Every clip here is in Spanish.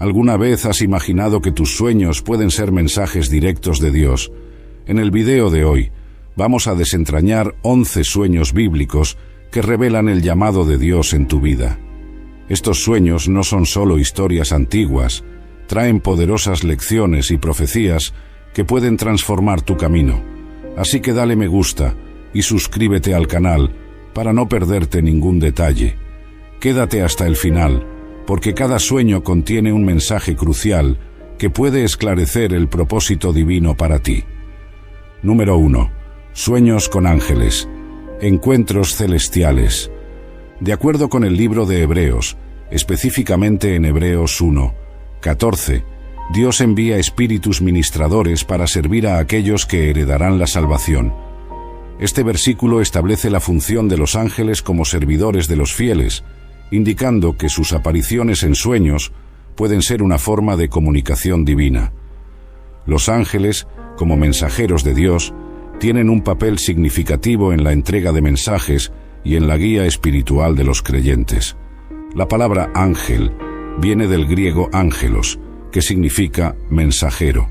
¿Alguna vez has imaginado que tus sueños pueden ser mensajes directos de Dios? En el video de hoy, vamos a desentrañar 11 sueños bíblicos que revelan el llamado de Dios en tu vida. Estos sueños no son solo historias antiguas, traen poderosas lecciones y profecías que pueden transformar tu camino. Así que dale me gusta y suscríbete al canal para no perderte ningún detalle. Quédate hasta el final, porque cada sueño contiene un mensaje crucial que puede esclarecer el propósito divino para ti. Número 1. Sueños con ángeles. Encuentros celestiales. De acuerdo con el libro de Hebreos, específicamente en Hebreos 1:14, Dios envía espíritus ministradores para servir a aquellos que heredarán la salvación. Este versículo establece la función de los ángeles como servidores de los fieles, indicando que sus apariciones en sueños pueden ser una forma de comunicación divina. Los ángeles, como mensajeros de Dios, tienen un papel significativo en la entrega de mensajes y en la guía espiritual de los creyentes. La palabra ángel viene del griego ángelos, que significa mensajero.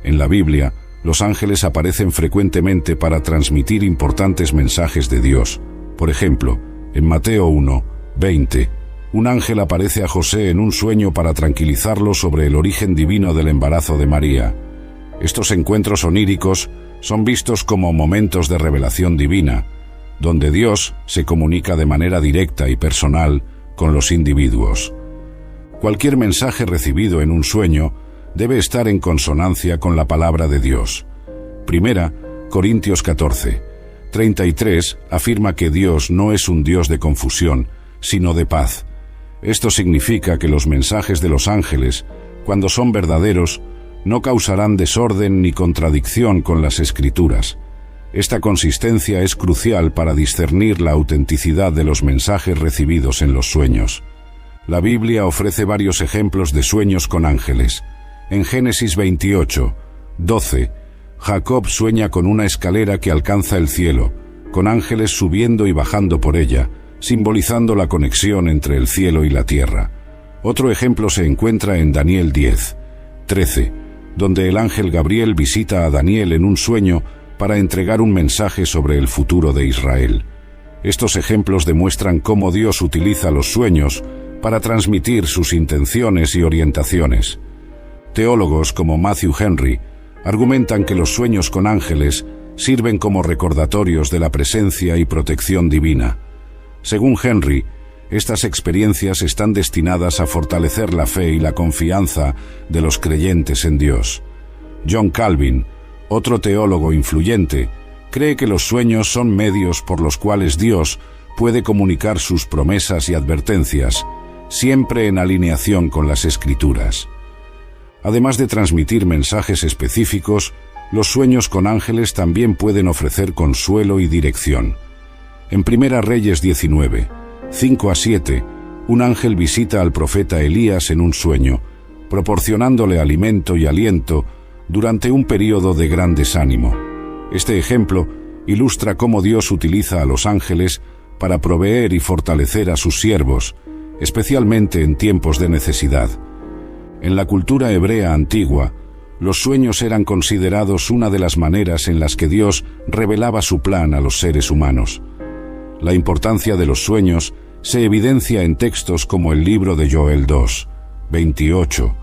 En la Biblia, los ángeles aparecen frecuentemente para transmitir importantes mensajes de Dios. Por ejemplo, en Mateo 1:20, un ángel aparece a José en un sueño para tranquilizarlo sobre el origen divino del embarazo de María. Estos encuentros oníricos son vistos como momentos de revelación divina, donde Dios se comunica de manera directa y personal con los individuos. Cualquier mensaje recibido en un sueño debe estar en consonancia con la palabra de Dios. 1 Corintios 14:33 afirma que Dios no es un Dios de confusión, sino de paz. Esto significa que los mensajes de los ángeles, cuando son verdaderos, no causarán desorden ni contradicción con las Escrituras. Esta consistencia es crucial para discernir la autenticidad de los mensajes recibidos en los sueños. La Biblia ofrece varios ejemplos de sueños con ángeles. En Génesis 28:12, Jacob sueña con una escalera que alcanza el cielo, con ángeles subiendo y bajando por ella, simbolizando la conexión entre el cielo y la tierra. Otro ejemplo se encuentra en Daniel 10:13, donde el ángel Gabriel visita a Daniel en un sueño para entregar un mensaje sobre el futuro de Israel. Estos ejemplos demuestran cómo Dios utiliza los sueños para transmitir sus intenciones y orientaciones. Teólogos como Matthew Henry argumentan que los sueños con ángeles sirven como recordatorios de la presencia y protección divina. Según Henry, estas experiencias están destinadas a fortalecer la fe y la confianza de los creyentes en Dios. John Calvin, otro teólogo influyente, cree que los sueños son medios por los cuales Dios puede comunicar sus promesas y advertencias, siempre en alineación con las Escrituras. Además de transmitir mensajes específicos, los sueños con ángeles también pueden ofrecer consuelo y dirección. En 1 Reyes 19:5-7, un ángel visita al profeta Elías en un sueño, proporcionándole alimento y aliento durante un período de gran desánimo. Este ejemplo ilustra cómo Dios utiliza a los ángeles para proveer y fortalecer a sus siervos, especialmente en tiempos de necesidad. En la cultura hebrea antigua, los sueños eran considerados una de las maneras en las que Dios revelaba su plan a los seres humanos. La importancia de los sueños se evidencia en textos como el libro de Joel 2:28,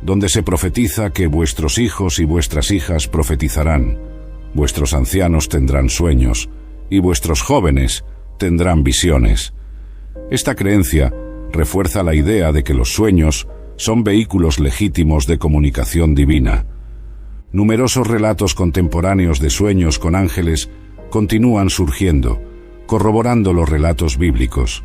donde se profetiza que vuestros hijos y vuestras hijas profetizarán, vuestros ancianos tendrán sueños, y vuestros jóvenes tendrán visiones. Esta creencia refuerza la idea de que los sueños son vehículos legítimos de comunicación divina. Numerosos relatos contemporáneos de sueños con ángeles continúan surgiendo, corroborando los relatos bíblicos.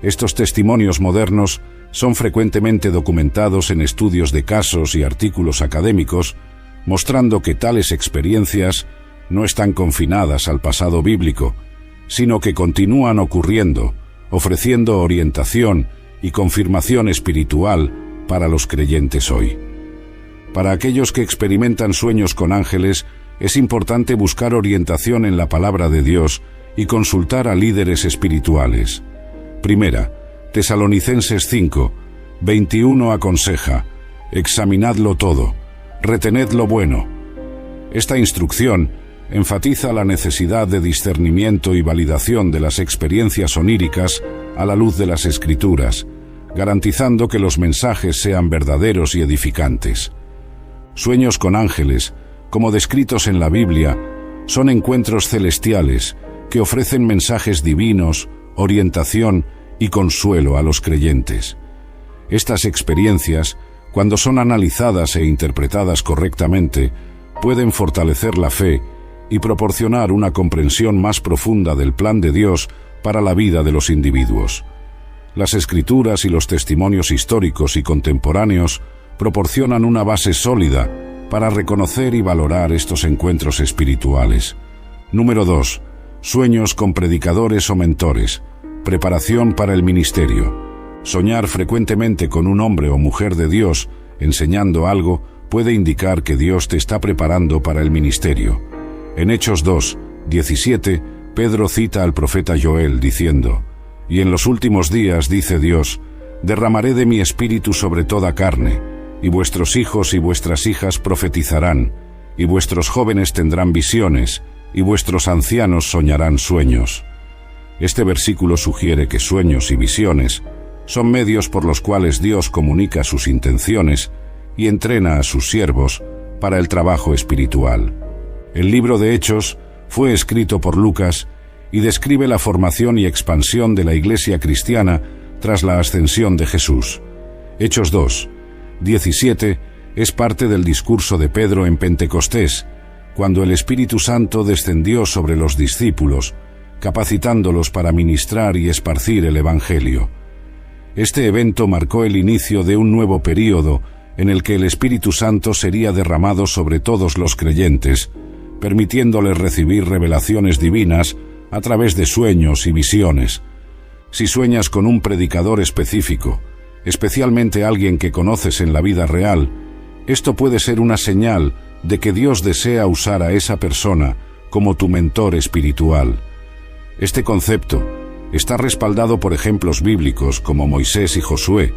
Estos testimonios modernos son frecuentemente documentados en estudios de casos y artículos académicos, mostrando que tales experiencias no están confinadas al pasado bíblico, sino que continúan ocurriendo, ofreciendo orientación y confirmación espiritual para los creyentes hoy. Para aquellos que experimentan sueños con ángeles, es importante buscar orientación en la palabra de Dios y consultar a líderes espirituales. 1 Tesalonicenses 5:21 aconseja: examinadlo todo, retened lo bueno. Esta instrucción enfatiza la necesidad de discernimiento y validación de las experiencias oníricas a la luz de las Escrituras, garantizando que los mensajes sean verdaderos y edificantes. Sueños con ángeles, como descritos en la Biblia, son encuentros celestiales que ofrecen mensajes divinos, orientación y consuelo a los creyentes. Estas experiencias, cuando son analizadas e interpretadas correctamente, pueden fortalecer la fe y proporcionar una comprensión más profunda del plan de Dios para la vida de los individuos. Las Escrituras y los testimonios históricos y contemporáneos proporcionan una base sólida para reconocer y valorar estos encuentros espirituales. Número 2. Sueños con predicadores o mentores. Preparación para el ministerio. Soñar frecuentemente con un hombre o mujer de Dios enseñando algo puede indicar que Dios te está preparando para el ministerio. En Hechos 2:17, Pedro cita al profeta Joel diciendo: «Y en los últimos días, dice Dios, derramaré de mi espíritu sobre toda carne, y vuestros hijos y vuestras hijas profetizarán, y vuestros jóvenes tendrán visiones, y vuestros ancianos soñarán sueños». Este versículo sugiere que sueños y visiones son medios por los cuales Dios comunica sus intenciones y entrena a sus siervos para el trabajo espiritual. El libro de Hechos fue escrito por Lucas y describe la formación y expansión de la Iglesia cristiana tras la ascensión de Jesús. Hechos 2:17 es parte del discurso de Pedro en Pentecostés, cuando el Espíritu Santo descendió sobre los discípulos, capacitándolos para ministrar y esparcir el Evangelio. Este evento marcó el inicio de un nuevo período en el que el Espíritu Santo sería derramado sobre todos los creyentes, permitiéndoles recibir revelaciones divinas a través de sueños y visiones. Si sueñas con un predicador específico, especialmente alguien que conoces en la vida real, esto puede ser una señal de que Dios desea usar a esa persona como tu mentor espiritual. Este concepto está respaldado por ejemplos bíblicos como Moisés y Josué,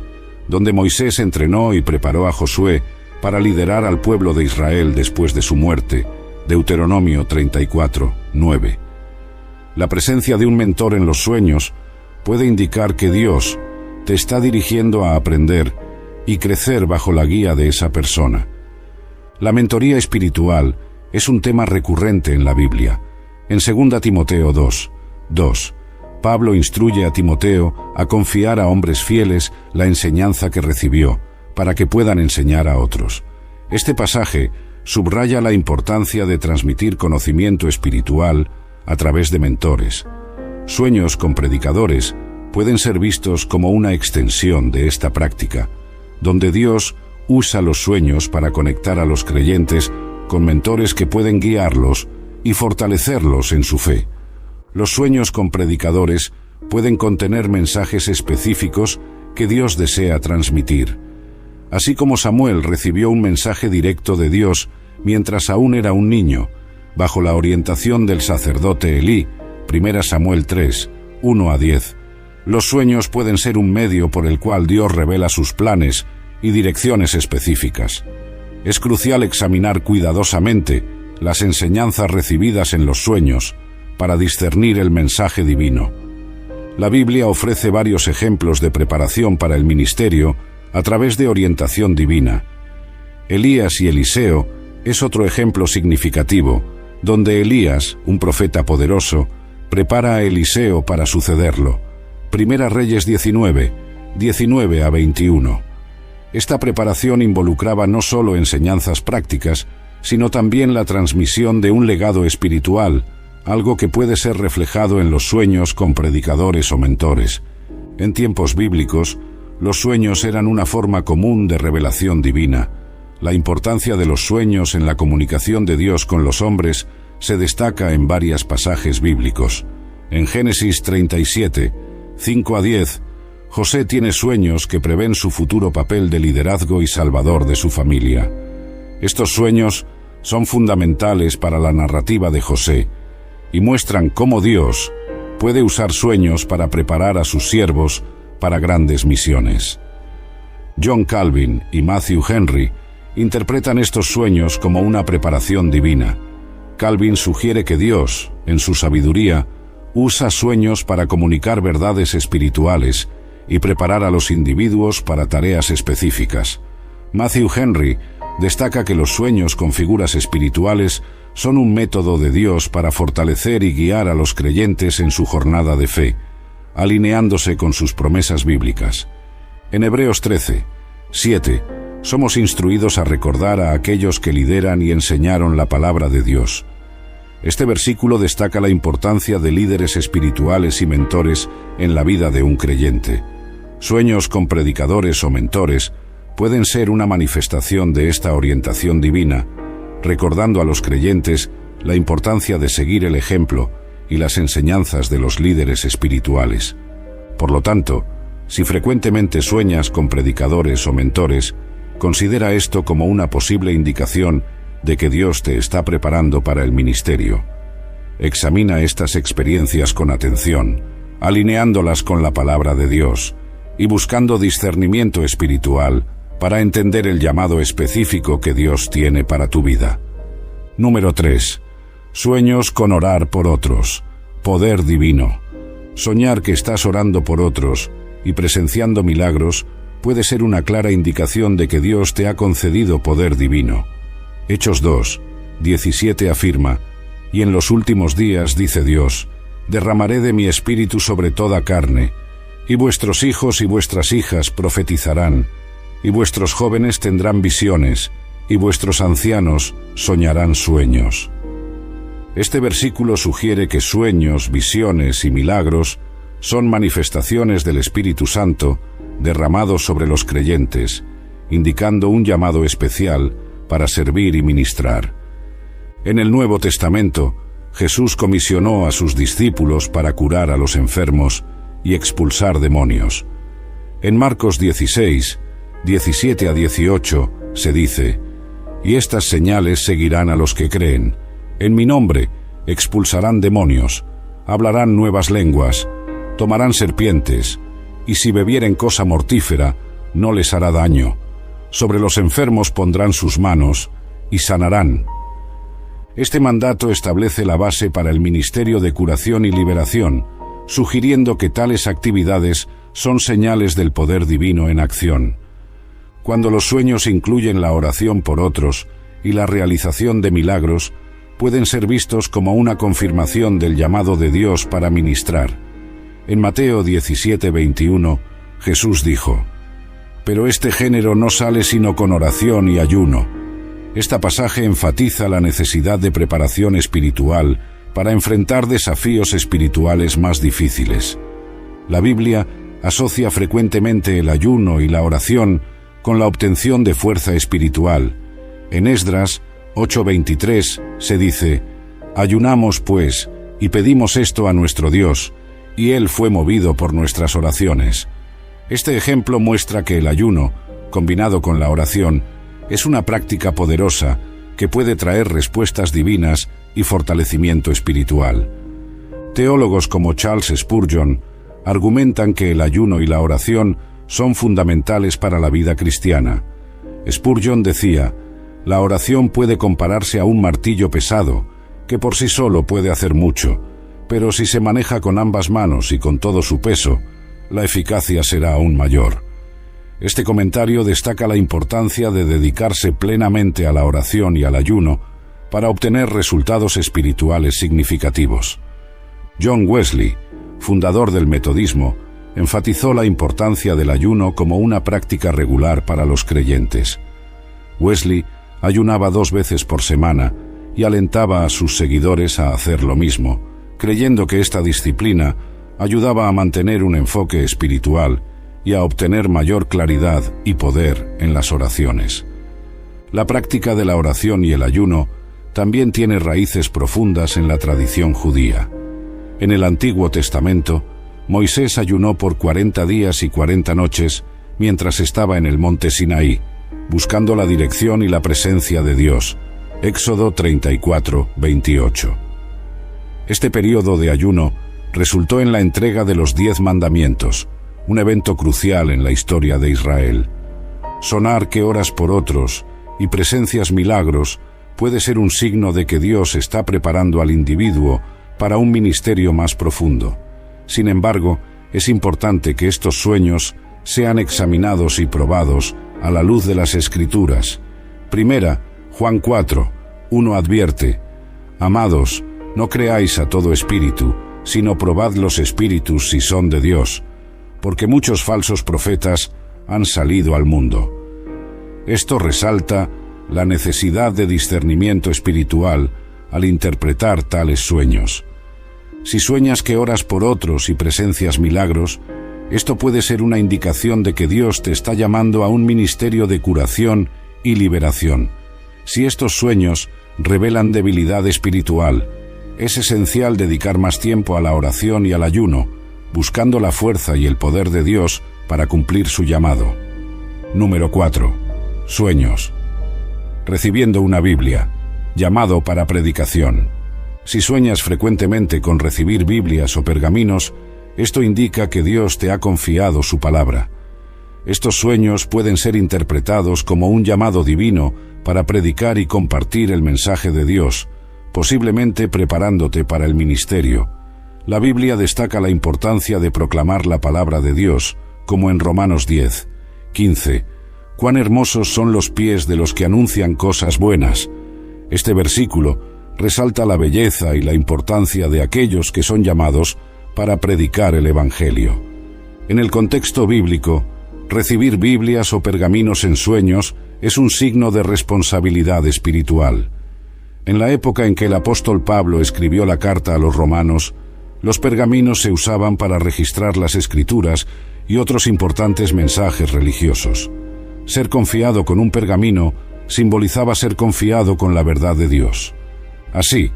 donde Moisés entrenó y preparó a Josué para liderar al pueblo de Israel después de su muerte. Deuteronomio 34:9. La presencia de un mentor en los sueños puede indicar que Dios te está dirigiendo a aprender y crecer bajo la guía de esa persona. La mentoría espiritual es un tema recurrente en la Biblia. En 2 Timoteo 2:2, Pablo instruye a Timoteo a confiar a hombres fieles la enseñanza que recibió, para que puedan enseñar a otros. Este pasaje subraya la importancia de transmitir conocimiento espiritual a través de mentores. Sueños con predicadores pueden ser vistos como una extensión de esta práctica, donde Dios usa los sueños para conectar a los creyentes con mentores que pueden guiarlos y fortalecerlos en su fe. Los sueños con predicadores pueden contener mensajes específicos que Dios desea transmitir. Así como Samuel recibió un mensaje directo de Dios mientras aún era un niño, bajo la orientación del sacerdote Elí, 1 Samuel 3:1-10, los sueños pueden ser un medio por el cual Dios revela sus planes y direcciones específicas. Es crucial examinar cuidadosamente las enseñanzas recibidas en los sueños para discernir el mensaje divino. La Biblia ofrece varios ejemplos de preparación para el ministerio a través de orientación divina. Elías y Eliseo es otro ejemplo significativo, donde Elías, un profeta poderoso, prepara a Eliseo para sucederlo. 1 Reyes 19:19-21. Esta preparación involucraba no solo enseñanzas prácticas, sino también la transmisión de un legado espiritual, algo que puede ser reflejado en los sueños con predicadores o mentores. En tiempos bíblicos, los sueños eran una forma común de revelación divina. La importancia de los sueños en la comunicación de Dios con los hombres se destaca en varios pasajes bíblicos. En Génesis 37:5-10, José tiene sueños que prevén su futuro papel de liderazgo y salvador de su familia. Estos sueños son fundamentales para la narrativa de José y muestran cómo Dios puede usar sueños para preparar a sus siervos para grandes misiones. John Calvin y Matthew Henry interpretan estos sueños como una preparación divina. Calvin sugiere que Dios, en su sabiduría, usa sueños para comunicar verdades espirituales y preparar a los individuos para tareas específicas. Matthew Henry destaca que los sueños con figuras espirituales son un método de Dios para fortalecer y guiar a los creyentes en su jornada de fe, alineándose con sus promesas bíblicas. En Hebreos 13:7, somos instruidos a recordar a aquellos que lideran y enseñaron la palabra de Dios. Este versículo destaca la importancia de líderes espirituales y mentores en la vida de un creyente. Sueños con predicadores o mentores pueden ser una manifestación de esta orientación divina, recordando a los creyentes la importancia de seguir el ejemplo y las enseñanzas de los líderes espirituales. Por lo tanto, si frecuentemente sueñas con predicadores o mentores, considera esto como una posible indicación de que Dios te está preparando para el ministerio. Examina estas experiencias con atención, alineándolas con la palabra de Dios y buscando discernimiento espiritual para entender el llamado específico que Dios tiene para tu vida. Número 3. Sueños con orar por otros. Poder divino. Soñar que estás orando por otros y presenciando milagros puede ser una clara indicación de que Dios te ha concedido poder divino. Hechos 2:17 afirma: «Y en los últimos días, dice Dios, derramaré de mi espíritu sobre toda carne, y vuestros hijos y vuestras hijas profetizarán, y vuestros jóvenes tendrán visiones, y vuestros ancianos soñarán sueños». Este versículo sugiere que sueños, visiones y milagros son manifestaciones del Espíritu Santo derramados sobre los creyentes, indicando un llamado especial para servir y ministrar. En el Nuevo Testamento, Jesús comisionó a sus discípulos para curar a los enfermos y expulsar demonios. En Marcos 16:17-18 se dice: «Y estas señales seguirán a los que creen. En mi nombre expulsarán demonios, hablarán nuevas lenguas, tomarán serpientes, y si bebieren cosa mortífera, no les hará daño. Sobre los enfermos pondrán sus manos y sanarán». Este mandato establece la base para el ministerio de curación y liberación, sugiriendo que tales actividades son señales del poder divino en acción. Cuando los sueños incluyen la oración por otros y la realización de milagros, pueden ser vistos como una confirmación del llamado de Dios para ministrar. En Mateo 17:21, Jesús dijo: «Pero este género no sale sino con oración y ayuno». Este pasaje enfatiza la necesidad de preparación espiritual para enfrentar desafíos espirituales más difíciles. La Biblia asocia frecuentemente el ayuno y la oración con la obtención de fuerza espiritual. En Esdras 8:23 se dice: «Ayunamos, pues, y pedimos esto a nuestro Dios, y Él fue movido por nuestras oraciones». Este ejemplo muestra que el ayuno, combinado con la oración, es una práctica poderosa que puede traer respuestas divinas y fortalecimiento espiritual. Teólogos como Charles Spurgeon argumentan que el ayuno y la oración son fundamentales para la vida cristiana. Spurgeon decía: «La oración puede compararse a un martillo pesado, que por sí solo puede hacer mucho, pero si se maneja con ambas manos y con todo su peso, la eficacia será aún mayor». Este comentario destaca la importancia de dedicarse plenamente a la oración y al ayuno para obtener resultados espirituales significativos. John Wesley, fundador del metodismo, enfatizó la importancia del ayuno como una práctica regular para los creyentes. Wesley ayunaba 2 veces por semana y alentaba a sus seguidores a hacer lo mismo, creyendo que esta disciplina ayudaba a mantener un enfoque espiritual y a obtener mayor claridad y poder en las oraciones. La práctica de la oración y el ayuno también tiene raíces profundas en la tradición judía. En el Antiguo Testamento, Moisés ayunó por 40 días y 40 noches mientras estaba en el monte Sinaí, buscando la dirección y la presencia de Dios. Éxodo 34:28. Este período de ayuno resultó en la entrega de los 10 mandamientos, un evento crucial en la historia de Israel. Sonar que oras por otros y presencias milagros puede ser un signo de que Dios está preparando al individuo para un ministerio más profundo. Sin embargo, es importante que estos sueños sean examinados y probados a la luz de las Escrituras. Primera, Juan 4, 1 advierte: Amados, no creáis a todo espíritu, sino probad los espíritus si son de Dios, porque muchos falsos profetas han salido al mundo. Esto resalta la necesidad de discernimiento espiritual al interpretar tales sueños. Si sueñas que oras por otros y presencias milagros, esto puede ser una indicación de que Dios te está llamando a un ministerio de curación y liberación. Si estos sueños revelan debilidad espiritual, es esencial dedicar más tiempo a la oración y al ayuno, buscando la fuerza y el poder de Dios para cumplir su llamado. Número 4. Sueños. Recibiendo una Biblia. Llamado para predicación. Si sueñas frecuentemente con recibir Biblias o pergaminos, esto indica que Dios te ha confiado su palabra. Estos sueños pueden ser interpretados como un llamado divino para predicar y compartir el mensaje de Dios, posiblemente preparándote para el ministerio. La Biblia destaca la importancia de proclamar la palabra de Dios, como en Romanos 10, 15. Cuán hermosos son los pies de los que anuncian cosas buenas. Este versículo resalta la belleza y la importancia de aquellos que son llamados para predicar el Evangelio. En el contexto bíblico, recibir Biblias o pergaminos en sueños es un signo de responsabilidad espiritual. En la época en que el apóstol Pablo escribió la carta a los romanos, los pergaminos se usaban para registrar las Escrituras y otros importantes mensajes religiosos. Ser confiado con un pergamino simbolizaba ser confiado con la verdad de Dios. Así,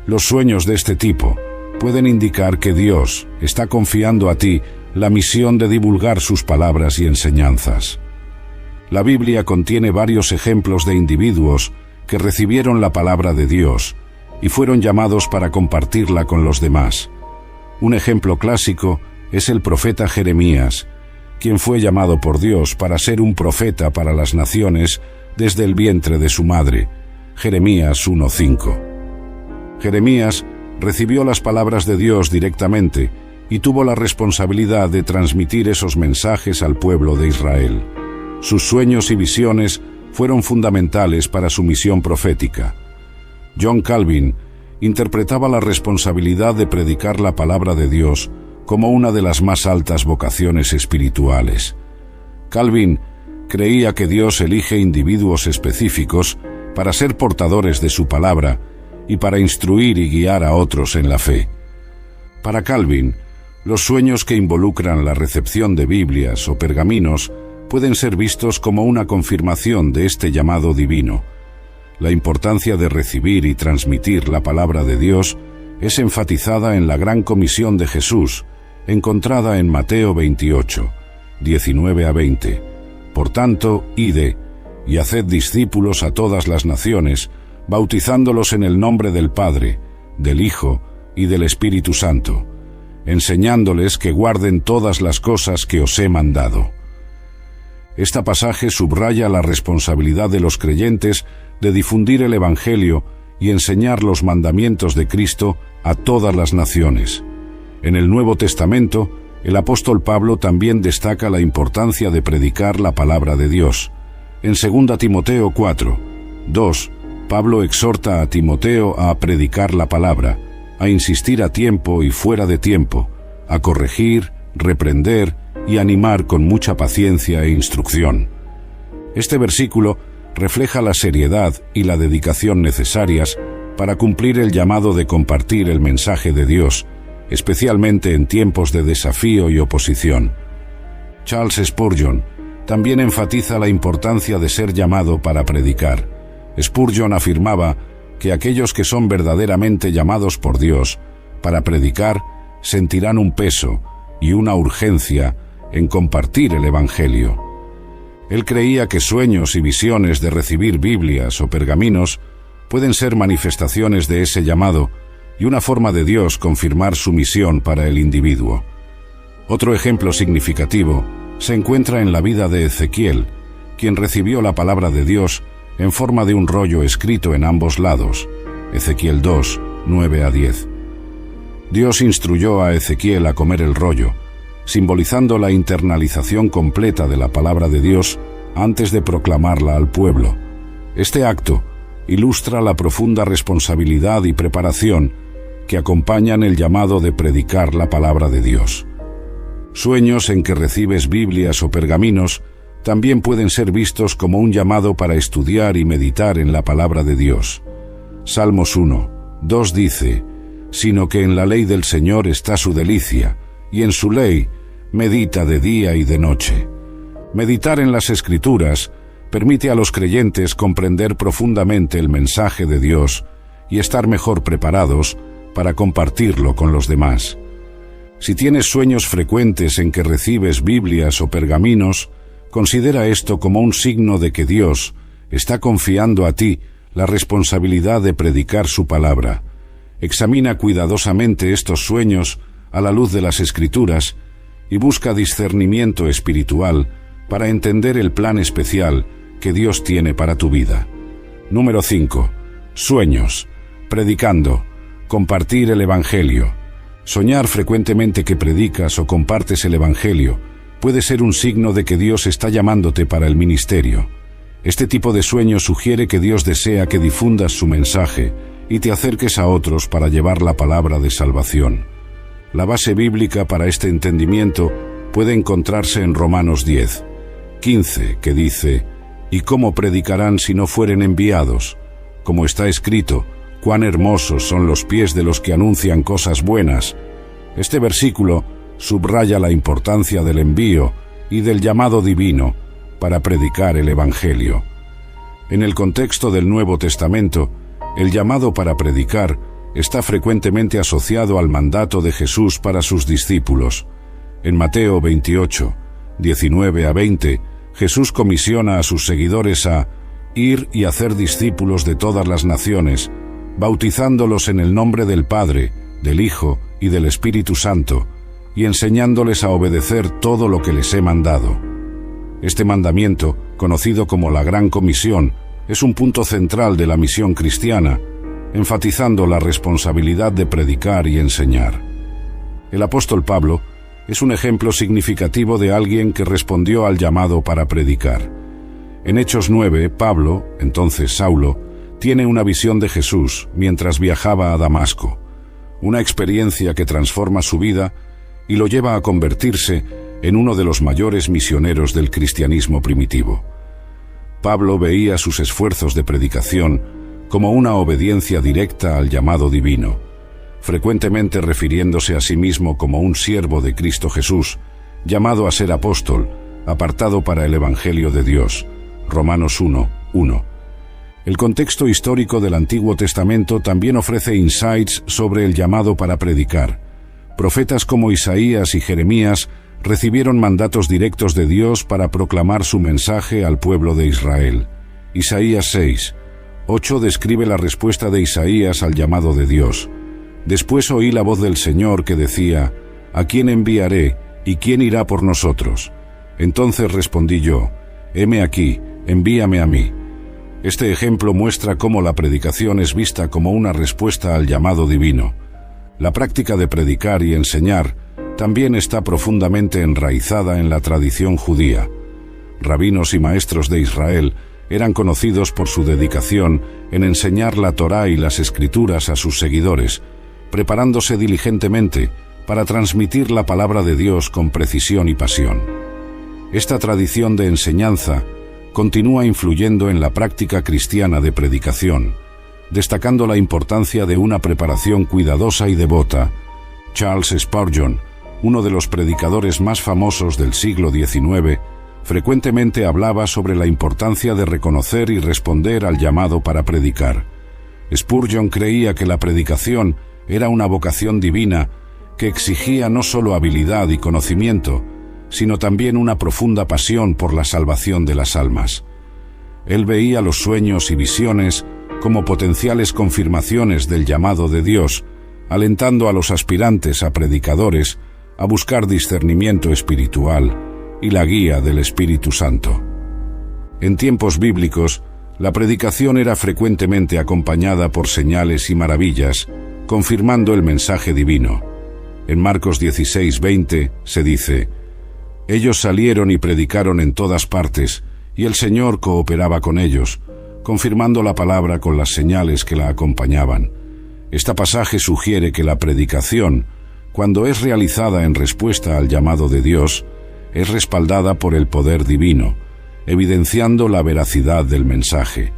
los sueños de este tipo pueden indicar que Dios está confiando a ti la misión de divulgar sus palabras y enseñanzas. La Biblia contiene varios ejemplos de individuos que recibieron la palabra de Dios y fueron llamados para compartirla con los demás. Un ejemplo clásico es el profeta Jeremías, quien fue llamado por Dios para ser un profeta para las naciones desde el vientre de su madre. Jeremías 1:5. Jeremías recibió las palabras de Dios directamente y tuvo la responsabilidad de transmitir esos mensajes al pueblo de Israel. Sus sueños y visiones fueron fundamentales para su misión profética. John Calvin interpretaba la responsabilidad de predicar la palabra de Dios como una de las más altas vocaciones espirituales. Calvin creía que Dios elige individuos específicos para ser portadores de su palabra y para instruir y guiar a otros en la fe. Para Calvin, los sueños que involucran la recepción de Biblias o pergaminos pueden ser vistos como una confirmación de este llamado divino. La importancia de recibir y transmitir la palabra de Dios es enfatizada en la gran comisión de Jesús, encontrada en Mateo 28, 19-20. Por tanto, ide, y haced discípulos a todas las naciones, bautizándolos en el nombre del Padre, del Hijo y del Espíritu Santo, enseñándoles que guarden todas las cosas que os he mandado. Este pasaje subraya la responsabilidad de los creyentes de difundir el Evangelio y enseñar los mandamientos de Cristo a todas las naciones. En el Nuevo Testamento, el apóstol Pablo también destaca la importancia de predicar la palabra de Dios. En 2 Timoteo 4, 2, Pablo exhorta a Timoteo a predicar la palabra, a insistir a tiempo y fuera de tiempo, a corregir, reprender y animar con mucha paciencia e instrucción. Este versículo refleja la seriedad y la dedicación necesarias para cumplir el llamado de compartir el mensaje de Dios, especialmente en tiempos de desafío y oposición. Charles Spurgeon también enfatiza la importancia de ser llamado para predicar. Spurgeon afirmaba que aquellos que son verdaderamente llamados por Dios para predicar sentirán un peso y una urgencia en compartir el Evangelio. Él creía que sueños y visiones de recibir Biblias o pergaminos pueden ser manifestaciones de ese llamado y una forma de Dios confirmar su misión para el individuo. Otro ejemplo significativo se encuentra en la vida de Ezequiel, quien recibió la palabra de Dios en forma de un rollo escrito en ambos lados. Ezequiel 2, 9-10. Dios instruyó a Ezequiel a comer el rollo, simbolizando la internalización completa de la palabra de Dios antes de proclamarla al pueblo. Este acto ilustra la profunda responsabilidad y preparación que acompañan el llamado de predicar la palabra de Dios. Sueños en que recibes Biblias o pergaminos también pueden ser vistos como un llamado para estudiar y meditar en la palabra de Dios. Salmos 1, 2 dice: «Sino que en la ley del Señor está su delicia, y en su ley medita de día y de noche». Meditar en las Escrituras permite a los creyentes comprender profundamente el mensaje de Dios y estar mejor preparados para compartirlo con los demás. Si tienes sueños frecuentes en que recibes Biblias o pergaminos, considera esto como un signo de que Dios está confiando a ti la responsabilidad de predicar su palabra. Examina cuidadosamente estos sueños a la luz de las Escrituras y busca discernimiento espiritual para entender el plan especial que Dios tiene para tu vida. Número 5. Sueños. Predicando. Compartir el Evangelio. Soñar frecuentemente que predicas o compartes el Evangelio puede ser un signo de que Dios está llamándote para el ministerio. Este tipo de sueño sugiere que Dios desea que difundas su mensaje y te acerques a otros para llevar la palabra de salvación. La base bíblica para este entendimiento puede encontrarse en Romanos 10, 15, que dice: «¿Y cómo predicarán si no fueren enviados? Como está escrito, cuán hermosos son los pies de los que anuncian cosas buenas». Este versículo subraya la importancia del envío y del llamado divino para predicar el Evangelio. En el contexto del Nuevo Testamento, el llamado para predicar está frecuentemente asociado al mandato de Jesús para sus discípulos. En Mateo 28, 19-20, Jesús comisiona a sus seguidores a ir y hacer discípulos de todas las naciones, bautizándolos en el nombre del Padre, del Hijo y del Espíritu Santo, y enseñándoles a obedecer todo lo que les he mandado. Este mandamiento, conocido como la Gran Comisión, es un punto central de la misión cristiana, enfatizando la responsabilidad de predicar y enseñar. El apóstol Pablo es un ejemplo significativo de alguien que respondió al llamado para predicar. En Hechos 9, Pablo, entonces Saulo, tiene una visión de Jesús mientras viajaba a Damasco, una experiencia que transforma su vida y lo lleva a convertirse en uno de los mayores misioneros del cristianismo primitivo. Pablo veía sus esfuerzos de predicación como una obediencia directa al llamado divino, frecuentemente refiriéndose a sí mismo como un siervo de Cristo Jesús, llamado a ser apóstol, apartado para el Evangelio de Dios. Romanos 1, 1. El contexto histórico del Antiguo Testamento también ofrece insights sobre el llamado para predicar. Profetas como Isaías y Jeremías recibieron mandatos directos de Dios para proclamar su mensaje al pueblo de Israel. Isaías 6, 8 describe la respuesta de Isaías al llamado de Dios. «Después oí la voz del Señor que decía: ¿A quién enviaré y quién irá por nosotros? Entonces respondí yo: heme aquí, envíame a mí». Este ejemplo muestra cómo la predicación es vista como una respuesta al llamado divino. La práctica de predicar y enseñar también está profundamente enraizada en la tradición judía. Rabinos y maestros de Israel eran conocidos por su dedicación en enseñar la Torá y las Escrituras a sus seguidores, preparándose diligentemente para transmitir la palabra de Dios con precisión y pasión. Esta tradición de enseñanza continúa influyendo en la práctica cristiana de predicación, destacando la importancia de una preparación cuidadosa y devota. Charles Spurgeon, uno de los predicadores más famosos del siglo XIX, frecuentemente hablaba sobre la importancia de reconocer y responder al llamado para predicar. Spurgeon creía que la predicación era una vocación divina que exigía no solo habilidad y conocimiento, sino también una profunda pasión por la salvación de las almas. Él veía los sueños y visiones como potenciales confirmaciones del llamado de Dios, alentando a los aspirantes a predicadores a buscar discernimiento espiritual y la guía del Espíritu Santo. En tiempos bíblicos, la predicación era frecuentemente acompañada por señales y maravillas, confirmando el mensaje divino. En Marcos 16:20 se dice: «Ellos salieron y predicaron en todas partes, y el Señor cooperaba con ellos, confirmando la palabra con las señales que la acompañaban». Este pasaje sugiere que la predicación, cuando es realizada en respuesta al llamado de Dios, es respaldada por el poder divino, evidenciando la veracidad del mensaje.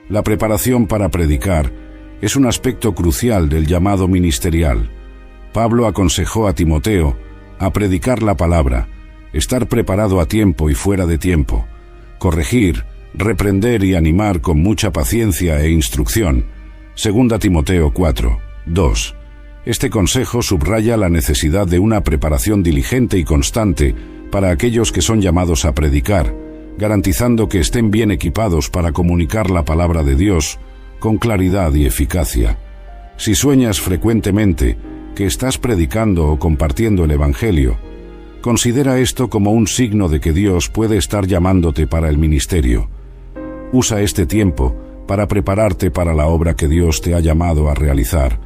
La preparación para predicar es un aspecto crucial del llamado ministerial. Pablo aconsejó a Timoteo a predicar la palabra, estar preparado a tiempo y fuera de tiempo, corregir, reprender y animar con mucha paciencia e instrucción. 2 Timoteo 4:2. Este consejo subraya la necesidad de una preparación diligente y constante para aquellos que son llamados a predicar, garantizando que estén bien equipados para comunicar la palabra de Dios con claridad y eficacia. Si sueñas frecuentemente que estás predicando o compartiendo el Evangelio, considera esto como un signo de que Dios puede estar llamándote para el ministerio. Usa este tiempo para prepararte para la obra que Dios te ha llamado a realizar,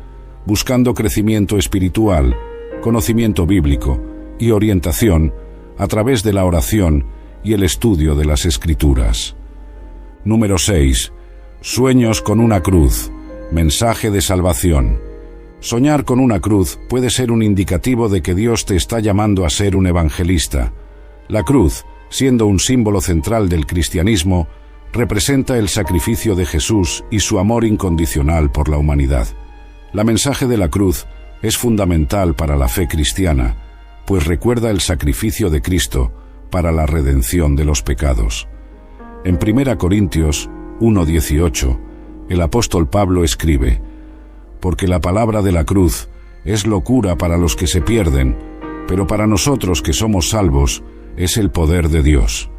buscando crecimiento espiritual, conocimiento bíblico y orientación a través de la oración y el estudio de las Escrituras. Número 6. Sueños con una cruz. Mensaje de salvación. Soñar con una cruz puede ser un indicativo de que Dios te está llamando a ser un evangelista. La cruz, siendo un símbolo central del cristianismo, representa el sacrificio de Jesús y su amor incondicional por la humanidad. El mensaje de la cruz es fundamental para la fe cristiana, pues recuerda el sacrificio de Cristo para la redención de los pecados. En 1 Corintios 1:18, el apóstol Pablo escribe: «Porque la palabra de la cruz es locura para los que se pierden, pero para nosotros que somos salvos es el poder de Dios».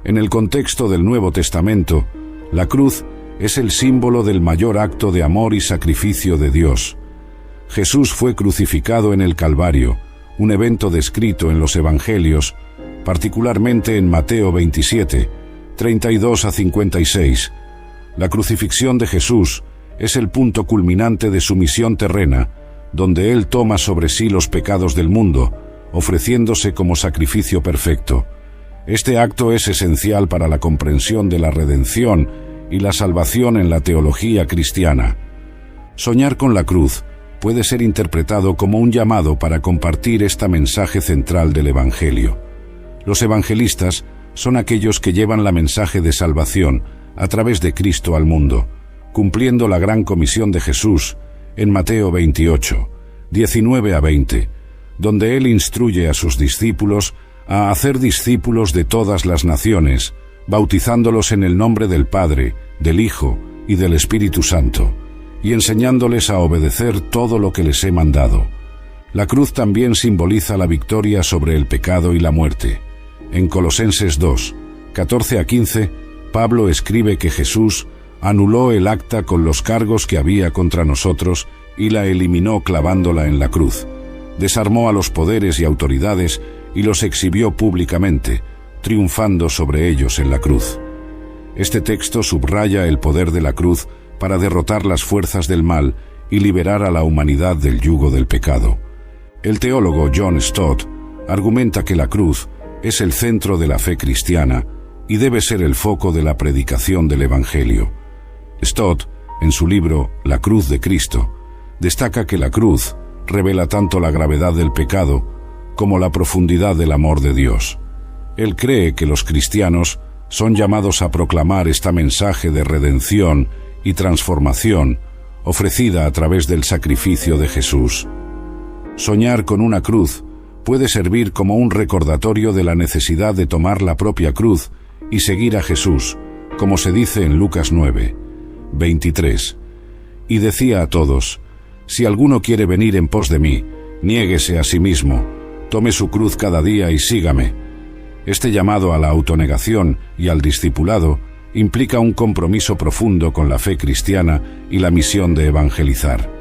En el contexto del Nuevo Testamento, la cruz es el símbolo del mayor acto de amor y sacrificio de Dios. Jesús fue crucificado en el Calvario, un evento descrito en los Evangelios, particularmente en Mateo 27, 32 a 56. La crucifixión de Jesús es el punto culminante de su misión terrena, donde Él toma sobre sí los pecados del mundo, ofreciéndose como sacrificio perfecto. Este acto es esencial para la comprensión de la redención y la salvación en la teología cristiana. Soñar con la cruz puede ser interpretado como un llamado para compartir este mensaje central del Evangelio. Los evangelistas son aquellos que llevan la mensaje de salvación a través de Cristo al mundo, cumpliendo la gran comisión de Jesús en Mateo 28, 19 a 20, donde Él instruye a sus discípulos a hacer discípulos de todas las naciones, bautizándolos en el nombre del Padre, del Hijo y del Espíritu Santo, y enseñándoles a obedecer todo lo que les he mandado. La cruz también simboliza la victoria sobre el pecado y la muerte. En Colosenses 2, 14 a 15, Pablo escribe que Jesús anuló el acta con los cargos que había contra nosotros y la eliminó clavándola en la cruz. Desarmó a los poderes y autoridades y los exhibió públicamente, triunfando sobre ellos en la cruz. Este texto subraya el poder de la cruz para derrotar las fuerzas del mal y liberar a la humanidad del yugo del pecado. El teólogo John Stott argumenta que la cruz es el centro de la fe cristiana y debe ser el foco de la predicación del Evangelio. Stott, en su libro La cruz de Cristo, destaca que la cruz revela tanto la gravedad del pecado como la profundidad del amor de Dios. Él cree que los cristianos son llamados a proclamar este mensaje de redención y transformación ofrecida a través del sacrificio de Jesús. Soñar con una cruz puede servir como un recordatorio de la necesidad de tomar la propia cruz y seguir a Jesús, como se dice en Lucas 9, 23. Y decía a todos: «Si alguno quiere venir en pos de mí, niéguese a sí mismo, tome su cruz cada día y sígame». Este llamado a la autonegación y al discipulado implica un compromiso profundo con la fe cristiana y la misión de evangelizar.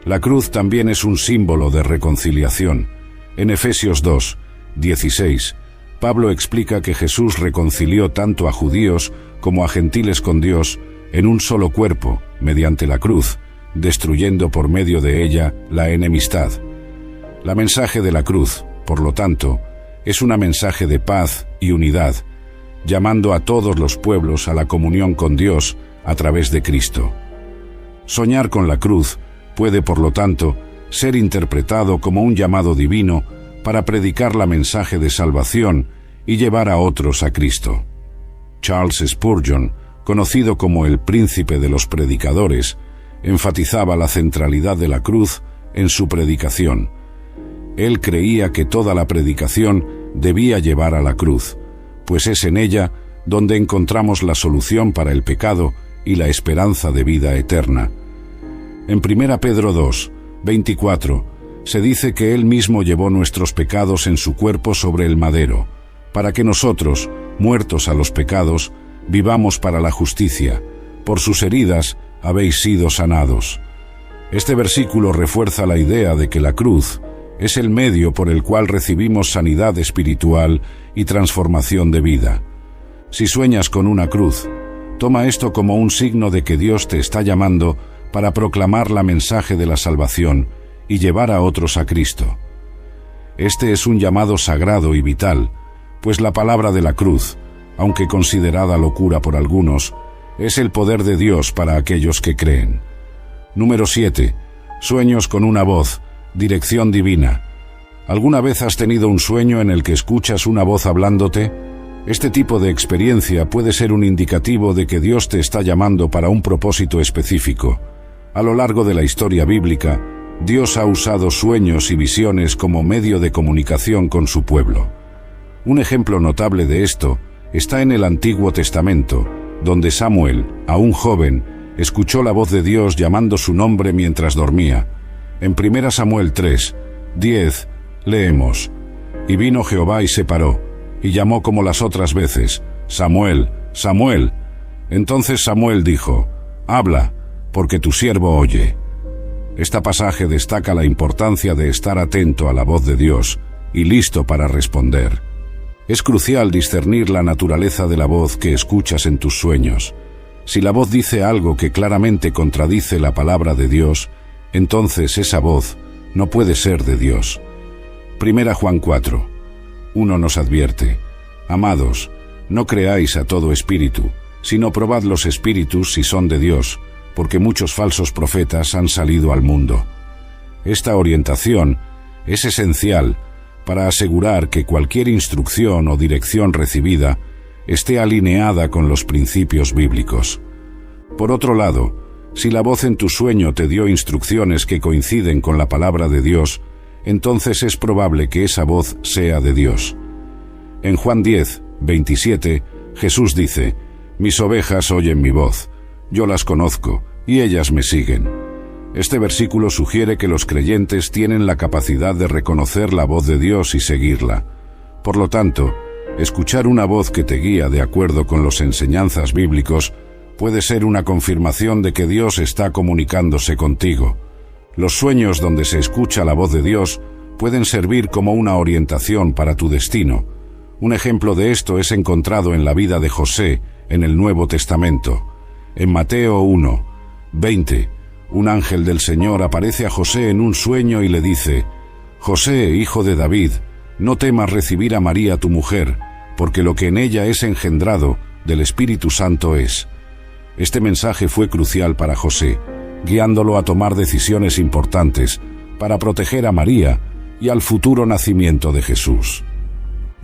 La cruz también es un símbolo de reconciliación. En Efesios 2, 16, Pablo explica que Jesús reconcilió tanto a judíos como a gentiles con Dios en un solo cuerpo, mediante la cruz, destruyendo por medio de ella la enemistad. La mensaje de la cruz, por lo tanto, es un mensaje de paz y unidad, llamando a todos los pueblos a la comunión con Dios a través de Cristo. Soñar con la cruz puede, por lo tanto, ser interpretado como un llamado divino para predicar la mensaje de salvación y llevar a otros a Cristo. Charles Spurgeon, conocido como el príncipe de los predicadores, enfatizaba la centralidad de la cruz en su predicación. Él creía que toda la predicación debía llevar a la cruz, pues es en ella donde encontramos la solución para el pecado y la esperanza de vida eterna. En 1 Pedro 2, 24, se dice que Él mismo llevó nuestros pecados en su cuerpo sobre el madero, para que nosotros, muertos a los pecados, vivamos para la justicia. Por sus heridas habéis sido sanados. Este versículo refuerza la idea de que la cruz es el medio por el cual recibimos sanidad espiritual y transformación de vida. Si sueñas con una cruz, toma esto como un signo de que Dios te está llamando para proclamar la mensaje de la salvación y llevar a otros a Cristo. Este es un llamado sagrado y vital, pues la palabra de la cruz, aunque considerada locura por algunos, es el poder de Dios para aquellos que creen. Número 7. Sueños con una voz, dirección divina. ¿Alguna vez has tenido un sueño en el que escuchas una voz hablándote? Este tipo de experiencia puede ser un indicativo de que Dios te está llamando para un propósito específico. A lo largo de la historia bíblica, Dios ha usado sueños y visiones como medio de comunicación con su pueblo. Un ejemplo notable de esto está en el Antiguo Testamento, donde Samuel, aún joven, escuchó la voz de Dios llamando su nombre mientras dormía. En 1 Samuel 3, 10, leemos: «Y vino Jehová y se paró, y llamó como las otras veces: Samuel, Samuel. Entonces Samuel dijo: Habla, porque tu siervo oye». Este pasaje destaca la importancia de estar atento a la voz de Dios y listo para responder. Es crucial discernir la naturaleza de la voz que escuchas en tus sueños. Si la voz dice algo que claramente contradice la palabra de Dios, entonces esa voz no puede ser de Dios. 1 Juan 4, 1 nos advierte: Amados, no creáis a todo espíritu, sino probad los espíritus si son de Dios, porque muchos falsos profetas han salido al mundo. Esta orientación es esencial para asegurar que cualquier instrucción o dirección recibida esté alineada con los principios bíblicos. Por otro lado, si la voz en tu sueño te dio instrucciones que coinciden con la palabra de Dios, entonces es probable que esa voz sea de Dios. En Juan 10, 27, Jesús dice: Mis ovejas oyen mi voz, yo las conozco, y ellas me siguen. Este versículo sugiere que los creyentes tienen la capacidad de reconocer la voz de Dios y seguirla. Por lo tanto, escuchar una voz que te guía de acuerdo con las enseñanzas bíblicos puede ser una confirmación de que Dios está comunicándose contigo. Los sueños donde se escucha la voz de Dios pueden servir como una orientación para tu destino. Un ejemplo de esto es encontrado en la vida de José en el Nuevo Testamento. En Mateo 1, 20, un ángel del Señor aparece a José en un sueño y le dice: José, hijo de David, no temas recibir a María tu mujer, porque lo que en ella es engendrado del Espíritu Santo es. Este mensaje fue crucial para José, guiándolo a tomar decisiones importantes para proteger a María y al futuro nacimiento de Jesús.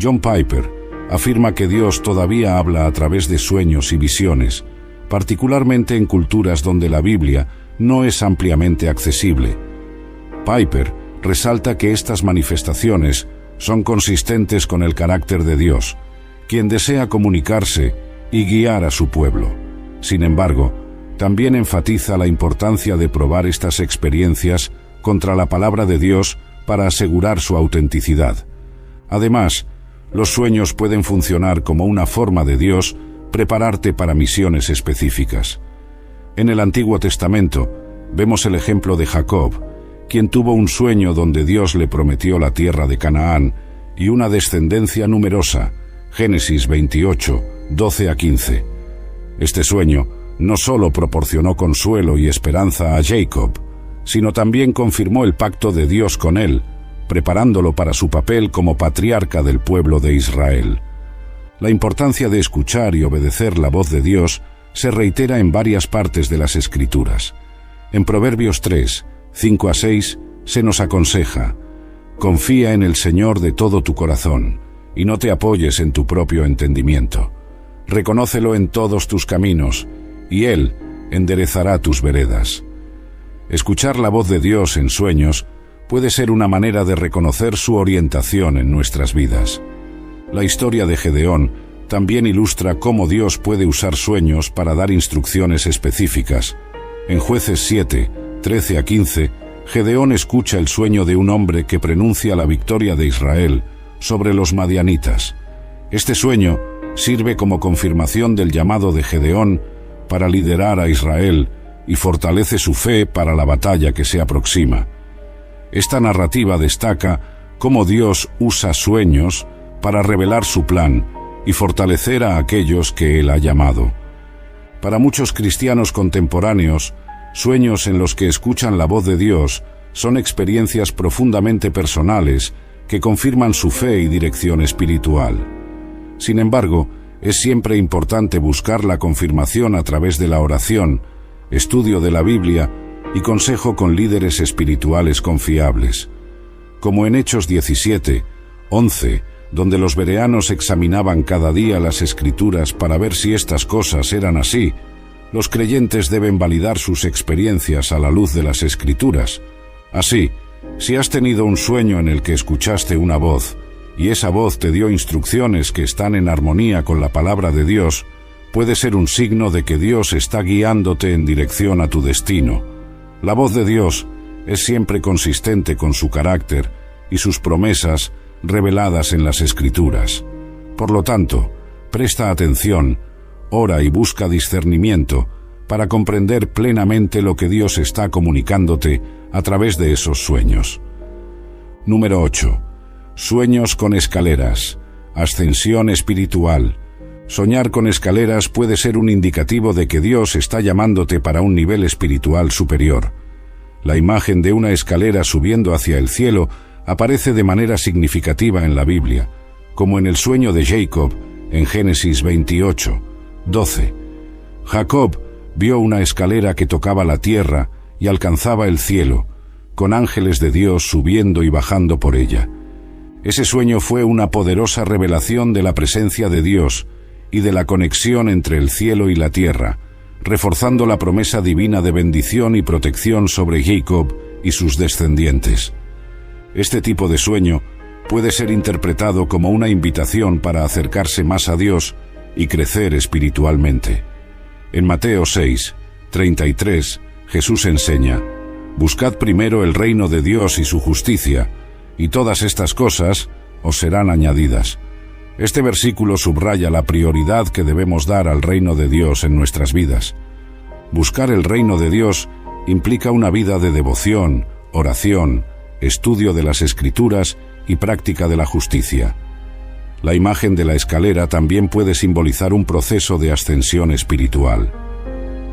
John Piper afirma que Dios todavía habla a través de sueños y visiones, particularmente en culturas donde la Biblia no es ampliamente accesible. Piper resalta que estas manifestaciones son consistentes con el carácter de Dios, quien desea comunicarse y guiar a su pueblo. Sin embargo, también enfatiza la importancia de probar estas experiencias contra la palabra de Dios para asegurar su autenticidad. Además, los sueños pueden funcionar como una forma de Dios prepararte para misiones específicas. En el Antiguo Testamento vemos el ejemplo de Jacob, quien tuvo un sueño donde Dios le prometió la tierra de Canaán y una descendencia numerosa. Génesis 28, 12 a 15. Este sueño no solo proporcionó consuelo y esperanza a Jacob, sino también confirmó el pacto de Dios con él, preparándolo para su papel como patriarca del pueblo de Israel. La importancia de escuchar y obedecer la voz de Dios se reitera en varias partes de las Escrituras. En Proverbios 3, 5 a 6, se nos aconseja: confía en el Señor de todo tu corazón, y no te apoyes en tu propio entendimiento. Reconócelo en todos tus caminos, y Él enderezará tus veredas. Escuchar la voz de Dios en sueños puede ser una manera de reconocer su orientación en nuestras vidas. La historia de Gedeón también ilustra cómo Dios puede usar sueños para dar instrucciones específicas. En Jueces 7, 13 a 15, Gedeón escucha el sueño de un hombre que prenuncia la victoria de Israel sobre los madianitas. Este sueño sirve como confirmación del llamado de Gedeón para liderar a Israel y fortalece su fe para la batalla que se aproxima. Esta narrativa destaca cómo Dios usa sueños para revelar su plan y fortalecer a aquellos que Él ha llamado. Para muchos cristianos contemporáneos, sueños en los que escuchan la voz de Dios son experiencias profundamente personales que confirman su fe y dirección espiritual. Sin embargo, es siempre importante buscar la confirmación a través de la oración, estudio de la Biblia y consejo con líderes espirituales confiables. Como en Hechos 17, 11, donde los bereanos examinaban cada día las Escrituras para ver si estas cosas eran así, los creyentes deben validar sus experiencias a la luz de las Escrituras. Así, si has tenido un sueño en el que escuchaste una voz, y esa voz te dio instrucciones que están en armonía con la palabra de Dios, puede ser un signo de que Dios está guiándote en dirección a tu destino. La voz de Dios es siempre consistente con su carácter y sus promesas reveladas en las Escrituras. Por lo tanto, presta atención, ora y busca discernimiento para comprender plenamente lo que Dios está comunicándote a través de esos sueños. Número 8. Sueños con escaleras. Ascensión espiritual. Soñar con escaleras puede ser un indicativo de que Dios está llamándote para un nivel espiritual superior. La imagen de una escalera subiendo hacia el cielo aparece de manera significativa en la Biblia, como en el sueño de Jacob en Génesis 28, 12. Jacob vio una escalera que tocaba la tierra y alcanzaba el cielo, con ángeles de Dios subiendo y bajando por ella. Ese sueño fue una poderosa revelación de la presencia de Dios y de la conexión entre el cielo y la tierra, reforzando la promesa divina de bendición y protección sobre Jacob y sus descendientes. Este tipo de sueño puede ser interpretado como una invitación para acercarse más a Dios y crecer espiritualmente. En Mateo 6, 33, Jesús enseña: «Buscad primero el reino de Dios y su justicia, y todas estas cosas os serán añadidas». Este versículo subraya la prioridad que debemos dar al reino de Dios en nuestras vidas. Buscar el reino de Dios implica una vida de devoción, oración, estudio de las Escrituras y práctica de la justicia. La imagen de la escalera también puede simbolizar un proceso de ascensión espiritual.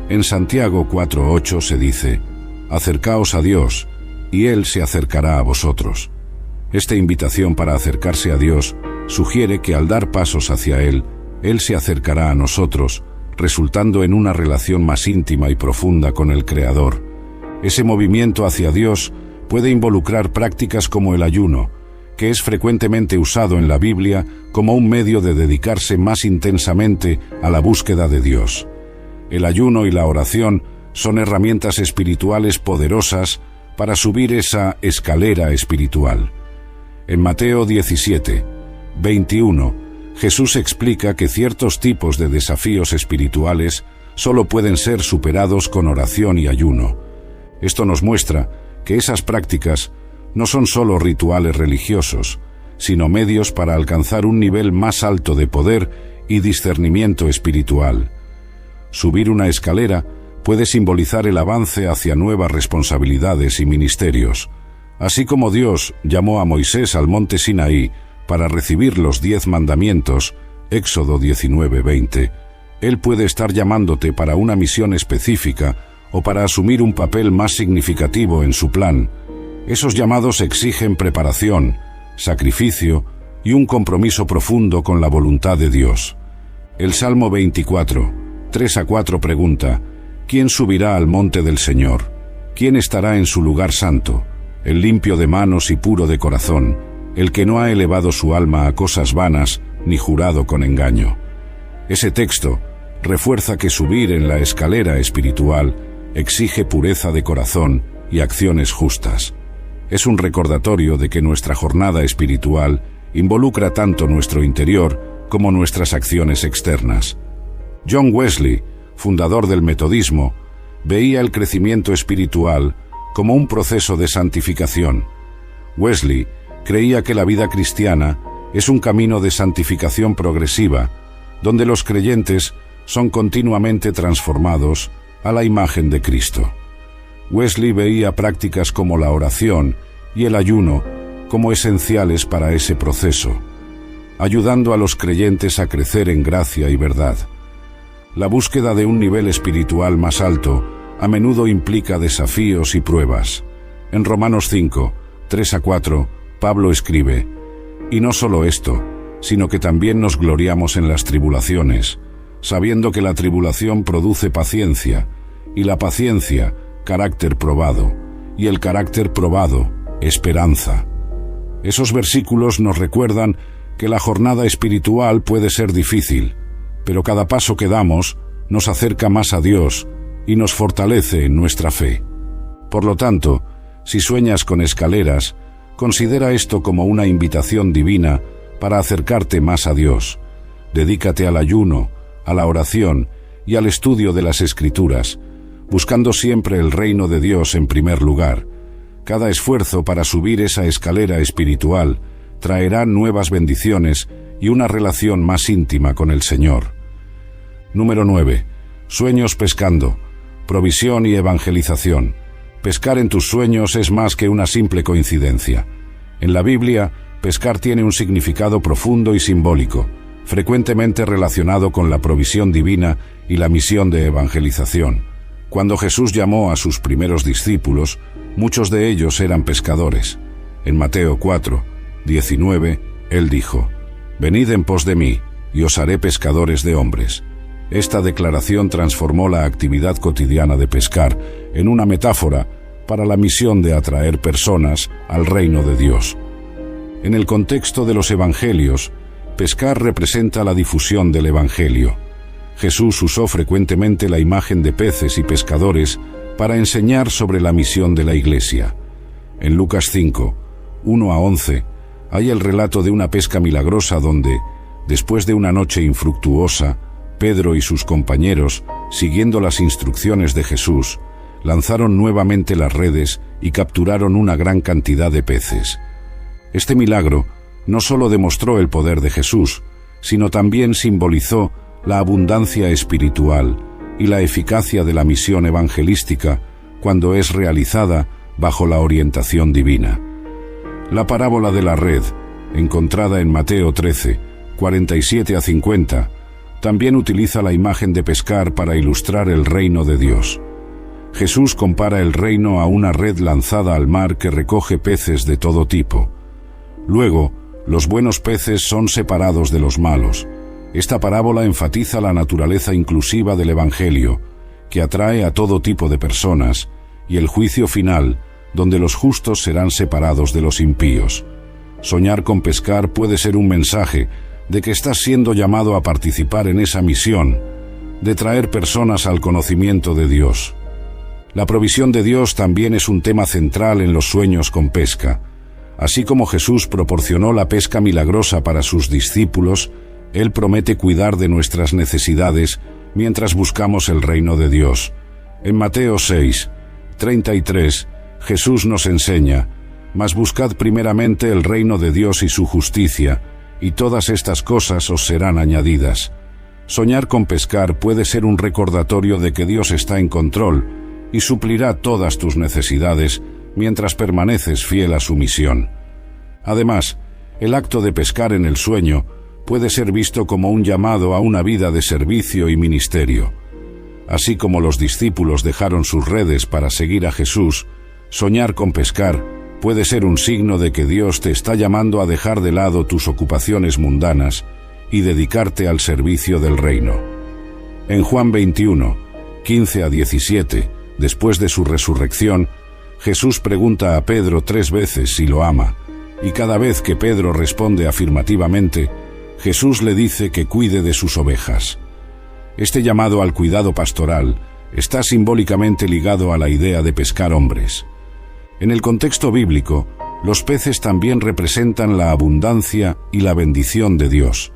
En Santiago 4:8 se dice: «Acercaos a Dios, y Él se acercará a vosotros». Esta invitación para acercarse a Dios sugiere que al dar pasos hacia Él se acercará a nosotros, resultando en una relación más íntima y profunda con el Creador. Ese movimiento hacia Dios puede involucrar prácticas como el ayuno, que es frecuentemente usado en la Biblia como un medio de dedicarse más intensamente a la búsqueda de Dios. El ayuno y la oración son herramientas espirituales poderosas para subir esa escalera espiritual. En Mateo 17, 21, Jesús explica que ciertos tipos de desafíos espirituales solo pueden ser superados con oración y ayuno. Esto nos muestra que esas prácticas no son solo rituales religiosos, sino medios para alcanzar un nivel más alto de poder y discernimiento espiritual. Subir una escalera puede simbolizar el avance hacia nuevas responsabilidades y ministerios. Así como Dios llamó a Moisés al monte Sinaí para recibir los 10 mandamientos, Éxodo 19:20, Él puede estar llamándote para una misión específica o para asumir un papel más significativo en su plan. Esos llamados exigen preparación, sacrificio y un compromiso profundo con la voluntad de Dios. El Salmo 24, 3-4 pregunta: ¿quién subirá al monte del Señor? ¿Quién estará en su lugar santo? El limpio de manos y puro de corazón, el que no ha elevado su alma a cosas vanas ni jurado con engaño. Ese texto refuerza que subir en la escalera espiritual exige pureza de corazón y acciones justas. Es un recordatorio de que nuestra jornada espiritual involucra tanto nuestro interior como nuestras acciones externas. John Wesley, fundador del metodismo, veía el crecimiento espiritual como un proceso de santificación. Wesley creía que la vida cristiana es un camino de santificación progresiva, donde los creyentes son continuamente transformados a la imagen de Cristo. Wesley veía prácticas como la oración y el ayuno como esenciales para ese proceso, ayudando a los creyentes a crecer en gracia y verdad. La búsqueda de un nivel espiritual más alto a menudo implica desafíos y pruebas. En Romanos 5, 3-4, Pablo escribe: «Y no solo esto, sino que también nos gloriamos en las tribulaciones, sabiendo que la tribulación produce paciencia, y la paciencia, carácter probado, y el carácter probado, esperanza». Esos versículos nos recuerdan que la jornada espiritual puede ser difícil, pero cada paso que damos nos acerca más a Dios y nos fortalece en nuestra fe. Por lo tanto, si sueñas con escaleras, considera esto como una invitación divina para acercarte más a Dios. Dedícate al ayuno, a la oración y al estudio de las Escrituras, buscando siempre el reino de Dios en primer lugar. Cada esfuerzo para subir esa escalera espiritual traerá nuevas bendiciones y una relación más íntima con el Señor. Número 9. Sueños pescando, provisión y evangelización. Pescar en tus sueños es más que una simple coincidencia. En la Biblia, pescar tiene un significado profundo y simbólico, frecuentemente relacionado con la provisión divina y la misión de evangelización. Cuando Jesús llamó a sus primeros discípulos, muchos de ellos eran pescadores. En Mateo 4, 19, Él dijo: «Venid en pos de mí, y os haré pescadores de hombres». Esta declaración transformó la actividad cotidiana de pescar en una metáfora para la misión de atraer personas al reino de Dios. En el contexto de los evangelios, pescar representa la difusión del evangelio. Jesús usó frecuentemente la imagen de peces y pescadores para enseñar sobre la misión de la Iglesia. En Lucas 5, 1-11, hay el relato de una pesca milagrosa donde, después de una noche infructuosa, Pedro y sus compañeros, siguiendo las instrucciones de Jesús, lanzaron nuevamente las redes y capturaron una gran cantidad de peces. Este milagro no solo demostró el poder de Jesús, sino también simbolizó la abundancia espiritual y la eficacia de la misión evangelística cuando es realizada bajo la orientación divina. La parábola de la red, encontrada en Mateo 13, 47-50, también utiliza la imagen de pescar para ilustrar el reino de Dios. Jesús compara el reino a una red lanzada al mar que recoge peces de todo tipo. Luego, los buenos peces son separados de los malos. Esta parábola enfatiza la naturaleza inclusiva del Evangelio, que atrae a todo tipo de personas, y el juicio final, donde los justos serán separados de los impíos. Soñar con pescar puede ser un mensaje de que estás siendo llamado a participar en esa misión, de traer personas al conocimiento de Dios. La provisión de Dios también es un tema central en los sueños con pesca. Así como Jesús proporcionó la pesca milagrosa para sus discípulos, Él promete cuidar de nuestras necesidades mientras buscamos el reino de Dios. En Mateo 6, 33, Jesús nos enseña: «Mas buscad primeramente el reino de Dios y su justicia, y todas estas cosas os serán añadidas». Soñar con pescar puede ser un recordatorio de que Dios está en control y suplirá todas tus necesidades mientras permaneces fiel a su misión. Además, El acto de pescar en el sueño puede ser visto como un llamado a una vida de servicio y ministerio. Así como los discípulos dejaron sus redes para seguir a Jesús, soñar con pescar puede ser un signo de que Dios te está llamando a dejar de lado tus ocupaciones mundanas y dedicarte al servicio del reino. En Juan 21, 15 a 17, después de su resurrección, Jesús pregunta a Pedro 3 veces si lo ama, y cada vez que Pedro responde afirmativamente, Jesús le dice que cuide de sus ovejas. Este llamado al cuidado pastoral está simbólicamente ligado a la idea de pescar hombres. En el contexto bíblico, los peces también representan la abundancia y la bendición de Dios.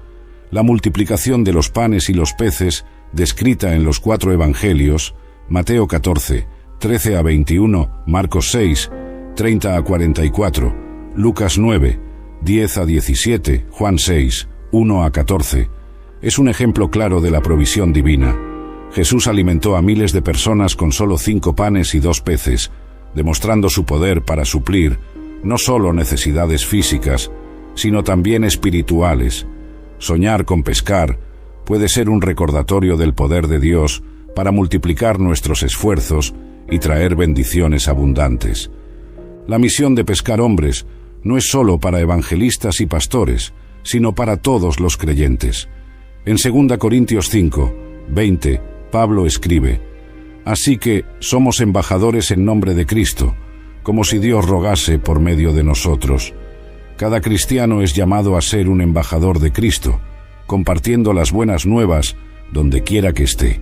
La multiplicación de los panes y los peces, descrita en los 4 evangelios, Mateo 14, 13 a 21, Marcos 6, 30 a 44, Lucas 9, 10 a 17, Juan 6, 1 a 14, es un ejemplo claro de la provisión divina. Jesús alimentó a miles de personas con solo 5 panes y 2 peces, demostrando su poder para suplir no solo necesidades físicas, sino también espirituales. Soñar con pescar puede ser un recordatorio del poder de Dios para multiplicar nuestros esfuerzos y traer bendiciones abundantes. La misión de pescar hombres no es solo para evangelistas y pastores, sino para todos los creyentes. En 2 Corintios 5, 20, Pablo escribe: «Así que somos embajadores en nombre de Cristo, como si Dios rogase por medio de nosotros». Cada cristiano es llamado a ser un embajador de Cristo, compartiendo las buenas nuevas donde quiera que esté.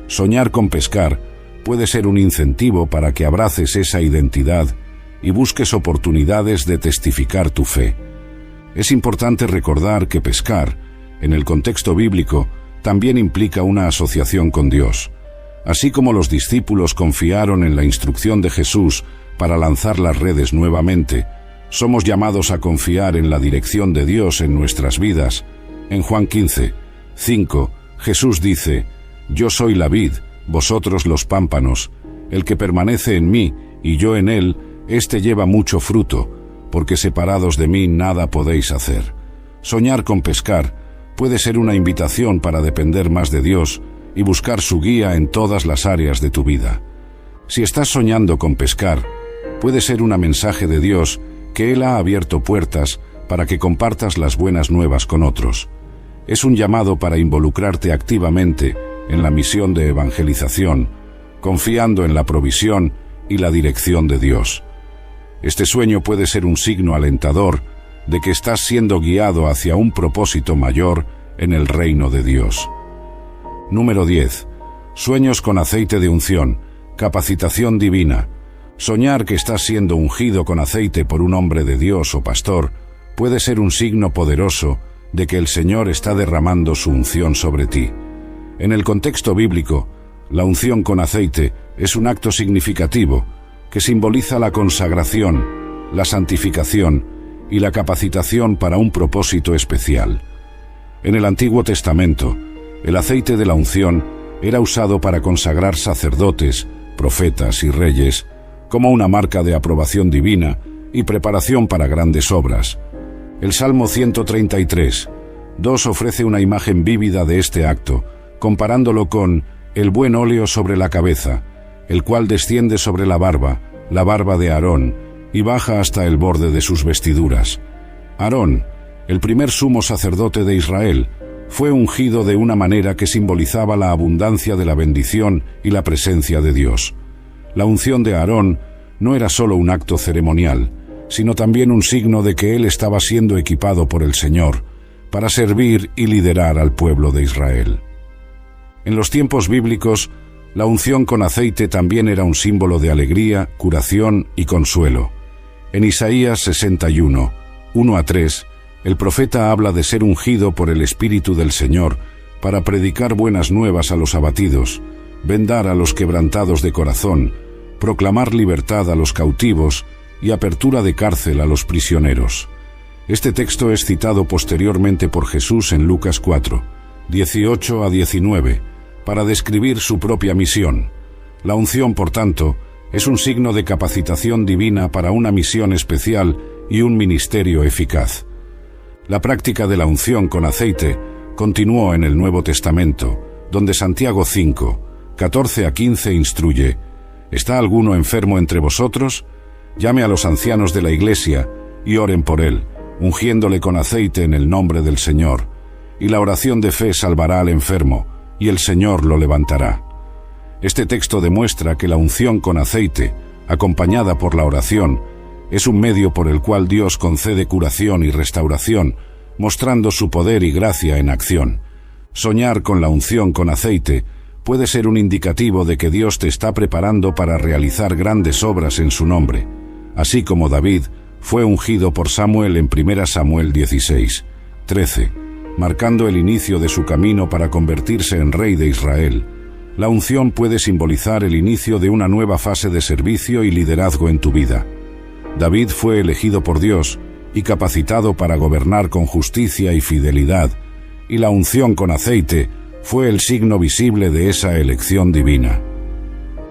Soñar con pescar puede ser un incentivo para que abraces esa identidad y busques oportunidades de testificar tu fe. Es importante recordar que pescar, en el contexto bíblico, también implica una asociación con Dios. Así como los discípulos confiaron en la instrucción de Jesús para lanzar las redes nuevamente, somos llamados a confiar en la dirección de Dios en nuestras vidas. En Juan 15, 5, Jesús dice: «Yo soy la vid, vosotros los pámpanos. El que permanece en mí y yo en él, éste lleva mucho fruto, porque separados de mí nada podéis hacer». Soñar con pescar puede ser una invitación para depender más de Dios y buscar su guía en todas las áreas de tu vida. Si estás soñando con pescar, puede ser un mensaje de Dios que Él ha abierto puertas para que compartas las buenas nuevas con otros. Es un llamado para involucrarte activamente en la misión de evangelización, confiando en la provisión y la dirección de Dios. Este sueño puede ser un signo alentador de que estás siendo guiado hacia un propósito mayor en el reino de Dios. Número 10. Sueños con aceite de unción, capacitación divina. Soñar que estás siendo ungido con aceite por un hombre de Dios o pastor puede ser un signo poderoso de que el Señor está derramando su unción sobre ti. En el contexto bíblico, la unción con aceite es un acto significativo que simboliza la consagración, la santificación y la capacitación para un propósito especial. En el Antiguo Testamento, el aceite de la unción era usado para consagrar sacerdotes, profetas y reyes, como una marca de aprobación divina y preparación para grandes obras. El Salmo 133, 2 ofrece una imagen vívida de este acto, comparándolo con el buen óleo sobre la cabeza, el cual desciende sobre la barba de Aarón, y baja hasta el borde de sus vestiduras. Aarón, el primer sumo sacerdote de Israel, fue ungido de una manera que simbolizaba la abundancia de la bendición y la presencia de Dios. La unción de Aarón no era solo un acto ceremonial, sino también un signo de que él estaba siendo equipado por el Señor para servir y liderar al pueblo de Israel. En los tiempos bíblicos, la unción con aceite también era un símbolo de alegría, curación y consuelo. En Isaías 61, 1 a 3, el profeta habla de ser ungido por el Espíritu del Señor para predicar buenas nuevas a los abatidos, vendar a los quebrantados de corazón, proclamar libertad a los cautivos y apertura de cárcel a los prisioneros. Este texto es citado posteriormente por Jesús en Lucas 4, 18 a 19, para describir su propia misión. La unción, por tanto, es un signo de capacitación divina para una misión especial y un ministerio eficaz. La práctica de la unción con aceite continuó en el Nuevo Testamento, donde Santiago 5, 14 a 15 instruye: ¿Está alguno enfermo entre vosotros? Llame a los ancianos de la iglesia y oren por él, ungiéndole con aceite en el nombre del Señor. Y la oración de fe salvará al enfermo, y el Señor lo levantará. Este texto demuestra que la unción con aceite, acompañada por la oración, es un medio por el cual Dios concede curación y restauración, mostrando su poder y gracia en acción. Soñar con la unción con aceite puede ser un indicativo de que Dios te está preparando para realizar grandes obras en su nombre, así como David fue ungido por Samuel en 1 Samuel 16, 13, marcando el inicio de su camino para convertirse en rey de Israel. La unción puede simbolizar el inicio de una nueva fase de servicio y liderazgo en tu vida. David fue elegido por Dios y capacitado para gobernar con justicia y fidelidad, y la unción con aceite fue el signo visible de esa elección divina.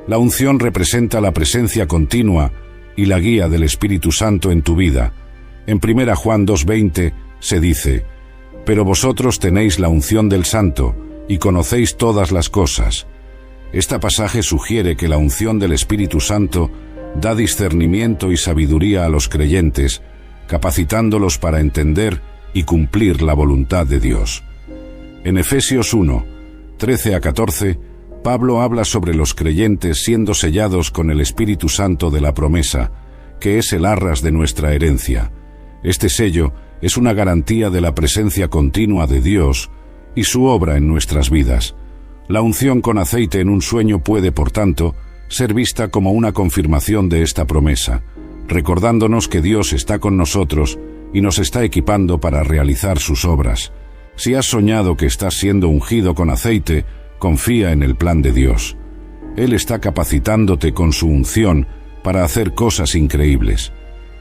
La unción representa la presencia continua y la guía del Espíritu Santo en tu vida. En 1 Juan 2:20 se dice: «Pero vosotros tenéis la unción del Santo y conocéis todas las cosas». Este pasaje sugiere que la unción del Espíritu Santo da discernimiento y sabiduría a los creyentes, capacitándolos para entender y cumplir la voluntad de Dios. En Efesios 1, 13 a 14, Pablo habla sobre los creyentes siendo sellados con el Espíritu Santo de la promesa, que es el arras de nuestra herencia. Este sello es una garantía de la presencia continua de Dios y su obra en nuestras vidas. La unción con aceite en un sueño puede, por tanto, ser vista como una confirmación de esta promesa, recordándonos que Dios está con nosotros y nos está equipando para realizar sus obras. Si has soñado que estás siendo ungido con aceite, confía en el plan de Dios. Él está capacitándote con su unción para hacer cosas increíbles.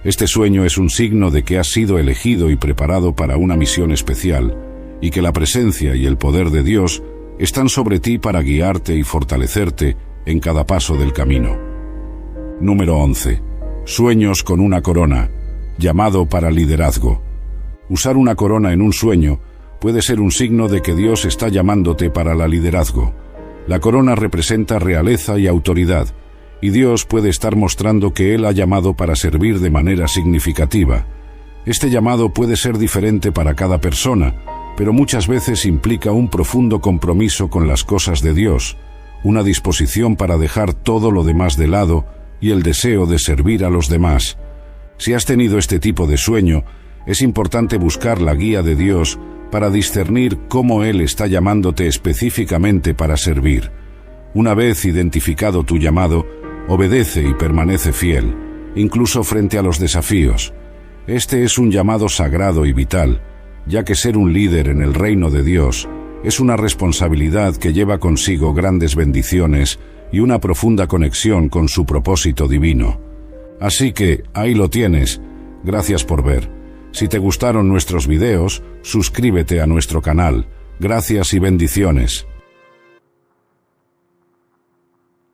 Este sueño es un signo de que has sido elegido y preparado para una misión especial, y que la presencia y el poder de Dios están sobre ti para guiarte y fortalecerte en cada paso del camino. Número 11. Sueños con una corona, llamado para liderazgo. Usar una corona en un sueño puede ser un signo de que Dios está llamándote para la liderazgo. La corona representa realeza y autoridad, y Dios puede estar mostrando que Él ha llamado para servir de manera significativa. Este llamado puede ser diferente para cada persona, pero muchas veces implica un profundo compromiso con las cosas de Dios, una disposición para dejar todo lo demás de lado y el deseo de servir a los demás. Si has tenido este tipo de sueño, es importante buscar la guía de Dios para discernir cómo Él está llamándote específicamente para servir. Una vez identificado tu llamado, obedece y permanece fiel, incluso frente a los desafíos. Este es un llamado sagrado y vital, ya que ser un líder en el reino de Dios es una responsabilidad que lleva consigo grandes bendiciones y una profunda conexión con su propósito divino. Así que, ahí lo tienes. Gracias por ver. Si te gustaron nuestros videos, suscríbete a nuestro canal. Gracias y bendiciones.